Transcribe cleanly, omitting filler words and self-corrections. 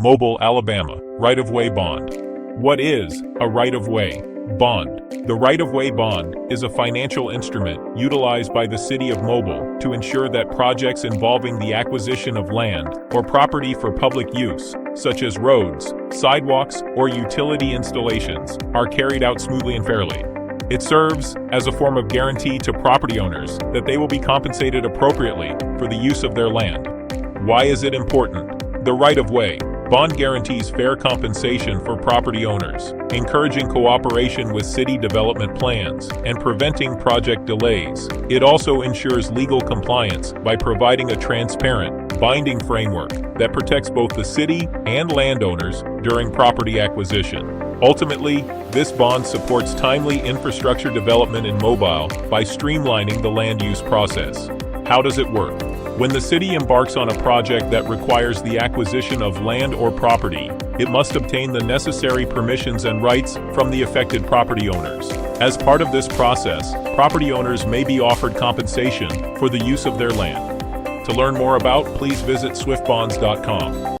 Mobile, Alabama. Right-of-way bond. What is a right-of-way bond? The right-of-way bond is a financial instrument utilized by the City of Mobile to ensure that projects involving the acquisition of land or property for public use, such as roads, sidewalks, or utility installations, are carried out smoothly and fairly. It serves as a form of guarantee to property owners that they will be compensated appropriately for the use of their land. Why is it important? The right-of-way bond guarantees fair compensation for property owners, encouraging cooperation with city development plans and preventing project delays. It also ensures legal compliance by providing a transparent, binding framework that protects both the city and landowners during property acquisition. Ultimately, this bond supports timely infrastructure development in Mobile by streamlining the land use process. How does it work? When the city embarks on a project that requires the acquisition of land or property, it must obtain the necessary permissions and rights from the affected property owners. As part of this process, property owners may be offered compensation for the use of their land. To learn more about, please visit swiftbonds.com.